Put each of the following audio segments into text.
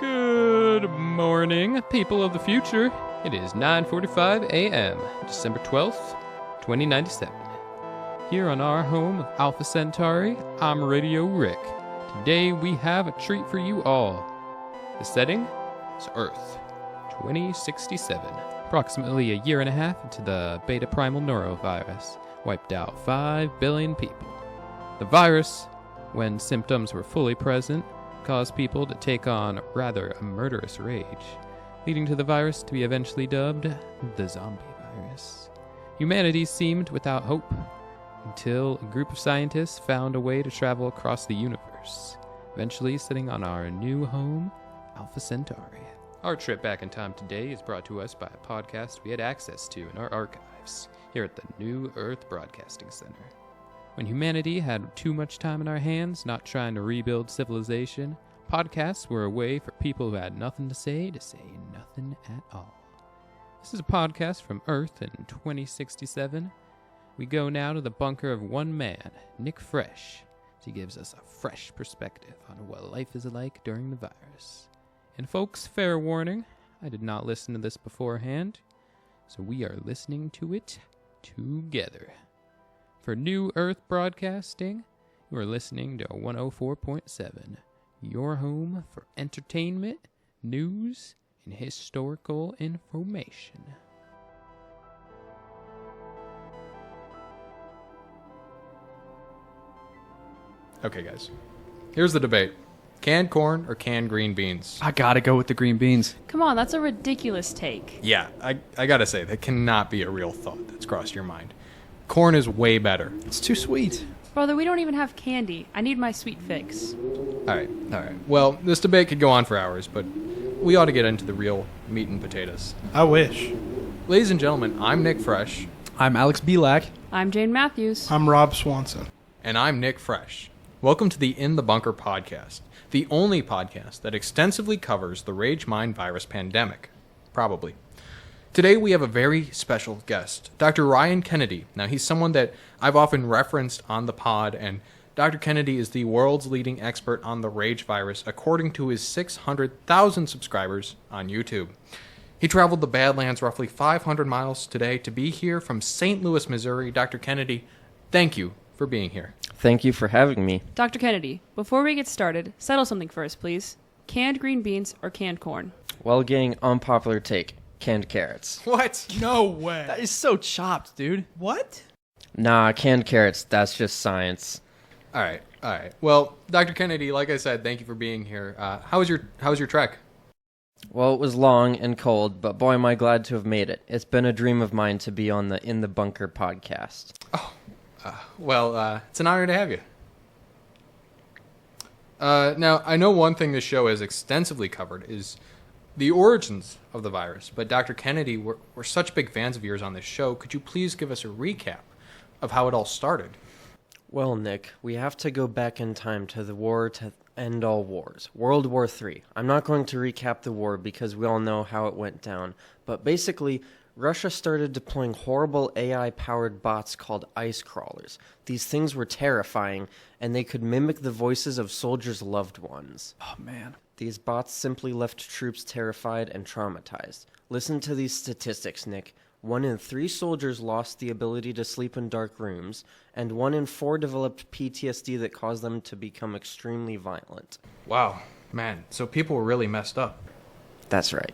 Good morning, people of the future. It is 9:45 a.m., December 12th, 2097. Here on our home of Alpha Centauri, I'm Radio Rick. Today we have a treat for you all. The setting is Earth, 2067. Approximately a year and a half into the beta primal norovirus, wiped out 5 billion people. The virus, when symptoms were fully present, caused people to take on rather a murderous rage, leading to the virus to be eventually dubbed the zombie virus. Humanity seemed without hope until a group of scientists found a way to travel across the universe, eventually setting on our new home, Alpha Centauri. Our trip back in time today is brought to us by a podcast we had access to in our archives here at the New Earth Broadcasting Center. When humanity had too much time in our hands, not trying to rebuild civilization, podcasts were a way for people who had nothing to say nothing at all. This is a podcast from Earth in 2067. We go now to the bunker of one man, Nick Fresh, as he gives us a fresh perspective on what life is like during the virus. And folks, fair warning, I did not listen to this beforehand, so we are listening to it together. For New Earth Broadcasting, you are listening to 104.7, your home for entertainment, news, and historical information. Okay, guys. Here's the debate. Canned corn or canned green beans? I gotta go with the green beans. Come on, that's a ridiculous take. Yeah, I gotta say, that cannot be a real thought that's crossed your mind. Corn is way better. It's too sweet. Brother, we don't even have candy. I need my sweet fix. Alright. Well, this debate could go on for hours, but we ought to get into the real meat and potatoes. I wish. Ladies and gentlemen, I'm Nick Fresh. I'm Alex Belak. I'm Jane Matthews. I'm Rob Swanson. And I'm Nick Fresh. Welcome to the In the Bunker podcast, the only podcast that extensively covers the Rage Mind virus pandemic. Probably. Today we have a very special guest, Dr. Ryan Kennedy. Now, he's someone that I've often referenced on the pod, and Dr. Kennedy is the world's leading expert on the Rage virus, according to his 600,000 subscribers on YouTube. He traveled the Badlands roughly 500 miles today to be here from St. Louis, Missouri. Dr. Kennedy, thank you for being here. Thank you for having me. Dr. Kennedy, before we get started, settle something first, please. Canned green beans or canned corn? Well, gang, unpopular take. Canned carrots. What? No way. That is so chopped, dude. What? Nah, canned carrots, that's just science. All right. Well, Dr. Kennedy, like I said, thank you for being here. How was your trek? Well, it was long and cold, but boy, am I glad to have made it. It's been a dream of mine to be on the In the Bunker podcast. Well, it's an honor to have you. Now, I know one thing this show has extensively covered is the origins of the virus, but Dr. Kennedy, we're such big fans of yours on this show. Could you please give us a recap of how it all started? Well, Nick, we have to go back in time to the war to end all wars, World War III. I'm not going to recap the war because we all know how it went down, but basically, Russia started deploying horrible AI-powered bots called ice crawlers. These things were terrifying, and they could mimic the voices of soldiers' loved ones. Oh, man. These bots simply left troops terrified and traumatized. Listen to these statistics, Nick. 1 in 3 soldiers lost the ability to sleep in dark rooms, and 1 in 4 developed PTSD that caused them to become extremely violent. Wow, man, so people were really messed up. That's right.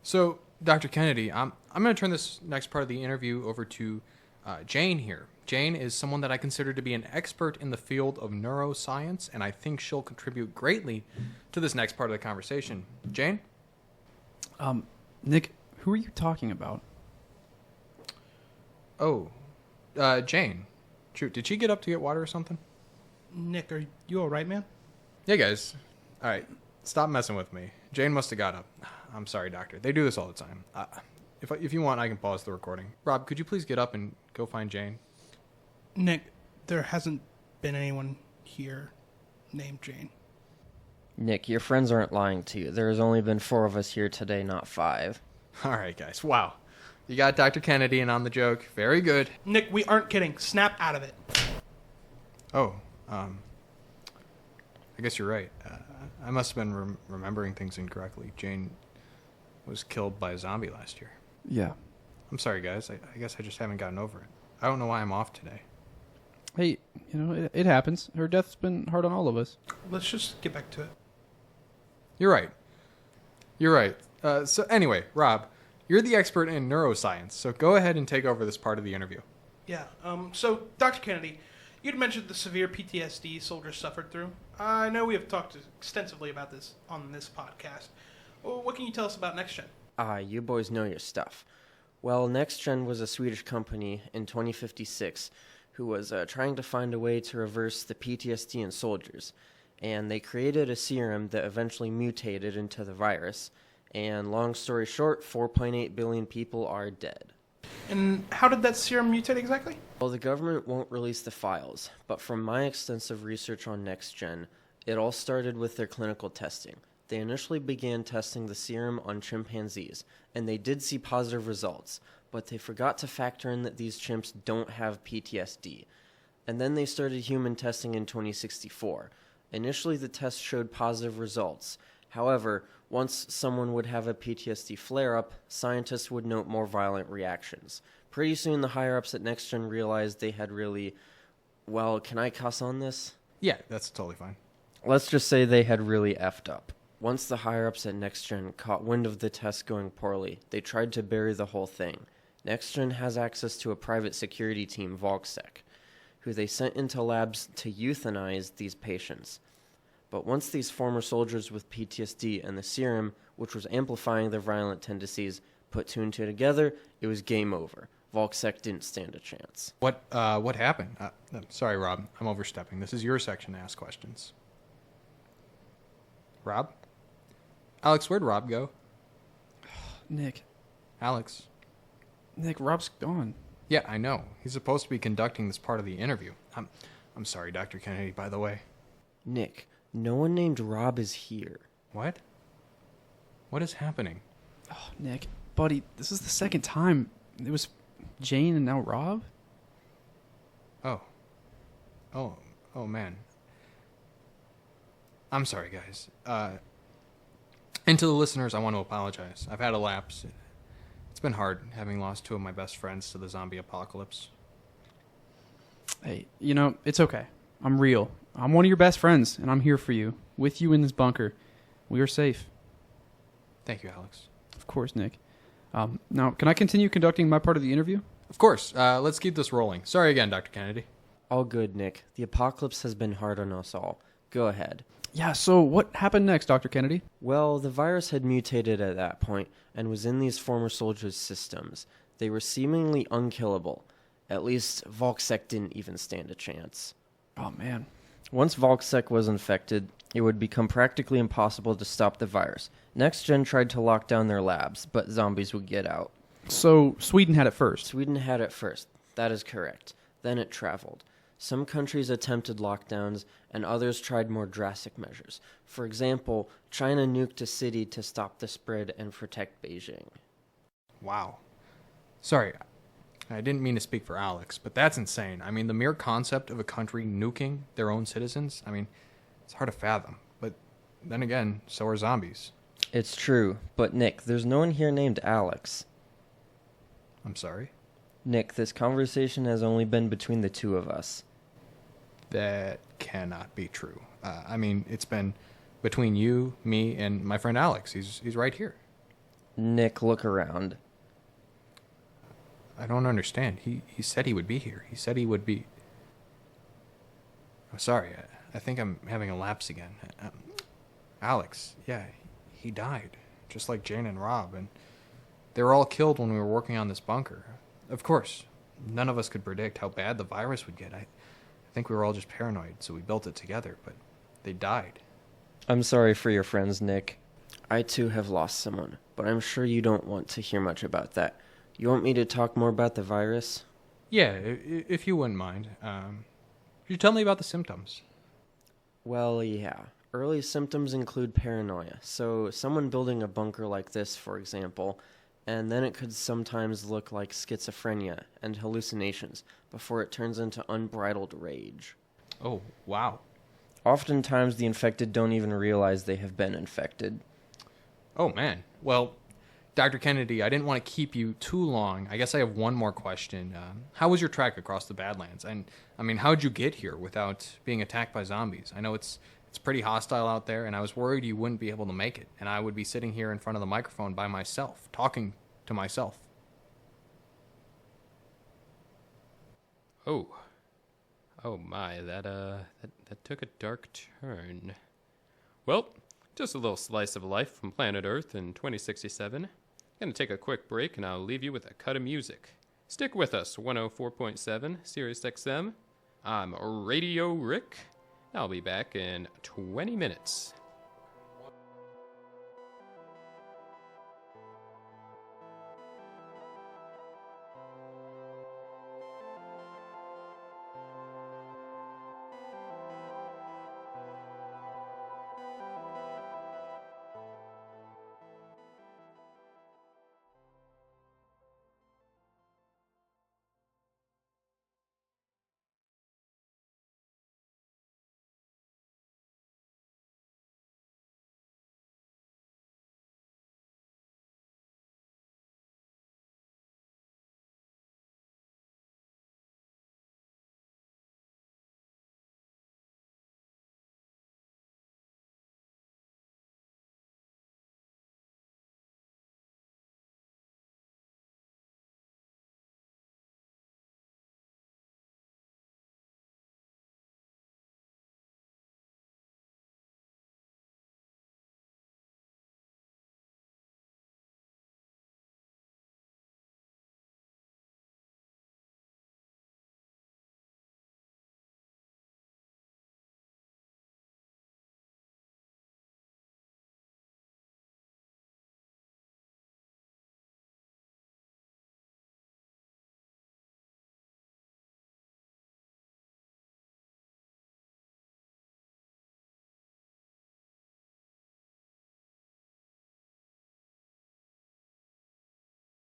So, Dr. Kennedy, I'm going to turn this next part of the interview over to Jane here. Jane is someone that I consider to be an expert in the field of neuroscience, and I think she'll contribute greatly to this next part of the conversation. Jane? Nick, who are you talking about? Oh, Jane. Shoot, did she get up to get water or something? Nick, are you all right, man? Yeah, guys. All right, stop messing with me. Jane must have got up. I'm sorry, doctor. They do this all the time. If you want, I can pause the recording. Rob, could you please get up and go find Jane? Nick, there hasn't been anyone here named Jane. Nick, your friends aren't lying to you. There has only been 4 of us here today, not 5. All right, guys. Wow. You got Dr. Kennedy in on the joke. Very good. Nick, we aren't kidding. Snap out of it. Oh, I guess you're right. I must have been remembering things incorrectly. Jane was killed by a zombie last year. Yeah. I'm sorry, guys. I guess I just haven't gotten over it. I don't know why I'm off today. Hey, it happens. Her death's been hard on all of us. Let's just get back to it. You're right. So anyway, Rob, you're the expert in neuroscience, so go ahead and take over this part of the interview. Yeah. So, Dr. Kennedy, you'd mentioned the severe PTSD soldiers suffered through. I know we have talked extensively about this on this podcast. Well, what can you tell us about Next Gen? You boys know your stuff. Well, NextGen was a Swedish company in 2056 who was trying to find a way to reverse the PTSD in soldiers. And they created a serum that eventually mutated into the virus. And long story short, 4.8 billion people are dead. And how did that serum mutate exactly? Well, the government won't release the files, but from my extensive research on NextGen, it all started with their clinical testing. They initially began testing the serum on chimpanzees, and they did see positive results, but they forgot to factor in that these chimps don't have PTSD. And then they started human testing in 2064. Initially, the test showed positive results. However, once someone would have a PTSD flare-up, scientists would note more violent reactions. Pretty soon, the higher-ups at NextGen realized they had really... Well, can I cuss on this? Yeah, that's totally fine. Let's just say they had really effed up. Once the higher-ups at NextGen caught wind of the test going poorly, they tried to bury the whole thing. NextGen has access to a private security team, VolkSec, who they sent into labs to euthanize these patients. But once these former soldiers with PTSD and the serum, which was amplifying their violent tendencies, put two and two together, it was game over. VolkSec didn't stand a chance. What happened? Sorry, Rob. I'm overstepping. This is your section to ask questions. Rob? Alex, where'd Rob go? Nick, Alex? Rob's gone. Yeah, I know. He's supposed to be conducting this part of the interview. I'm sorry, Dr. Kennedy, by the way. Nick, no one named Rob is here. What? What is happening? Oh, Nick, buddy, this is the second time. It was Jane and now Rob? Oh, man. I'm sorry, guys. And to the listeners, I want to apologize. I've had a lapse. It's been hard having lost two of my best friends to the zombie apocalypse. Hey, it's okay. I'm real. I'm one of your best friends, and I'm here for you. With you in this bunker. We are safe. Thank you, Alex. Of course, Nick. Now, can I continue conducting my part of the interview? Of course. Let's keep this rolling. Sorry again, Dr. Kennedy. All good, Nick. The apocalypse has been hard on us all. Go ahead. Yeah, so what happened next, Dr. Kennedy? Well, the virus had mutated at that point and was in these former soldiers' systems. They were seemingly unkillable. At least, VolkSec didn't even stand a chance. Oh, man. Once VolkSec was infected, it would become practically impossible to stop the virus. NextGen tried to lock down their labs, but zombies would get out. So, Sweden had it first. Sweden had it first. That is correct. Then it traveled. Some countries attempted lockdowns, and others tried more drastic measures. For example, China nuked a city to stop the spread and protect Beijing. Wow. Sorry, I didn't mean to speak for Alex, but that's insane. I mean, the mere concept of a country nuking their own citizens, it's hard to fathom. But then again, so are zombies. It's true, but Nick, there's no one here named Alex. I'm sorry? Nick, this conversation has only been between the two of us. That cannot be true. It's been between you, me, and my friend Alex. He's right here. Nick, look around. I don't understand. He said he would be here. He said he would be... I'm sorry. I think I'm having a lapse again. Alex, yeah, he died. Just like Jane and Rob. And they were all killed when we were working on this bunker. Of course, none of us could predict how bad the virus would get. I think we were all just paranoid, so we built it together, but they died. I'm sorry for your friends, Nick. I too have lost someone, but I'm sure you don't want to hear much about that. You want me to talk more about the virus? Yeah, if you wouldn't mind. Could you tell me about the symptoms? Well, yeah. Early symptoms include paranoia. So someone building a bunker like this, for example, and then it could sometimes look like schizophrenia and hallucinations before it turns into unbridled rage. Oh, wow. Oftentimes, the infected don't even realize they have been infected. Oh, man. Well, Dr. Kennedy, I didn't want to keep you too long. I guess I have one more question. How was your trek across the Badlands? And, I mean, how'd you get here without being attacked by zombies? I know it's pretty hostile out there, and I was worried you wouldn't be able to make it, and I would be sitting here in front of the microphone by myself, talking to myself. Oh. Oh my, that took a dark turn. Well, just a little slice of life from planet Earth in 2067. Gonna take a quick break and I'll leave you with a cut of music. Stick with us, 104.7 Sirius XM. I'm Radio Rick. I'll be back in 20 minutes.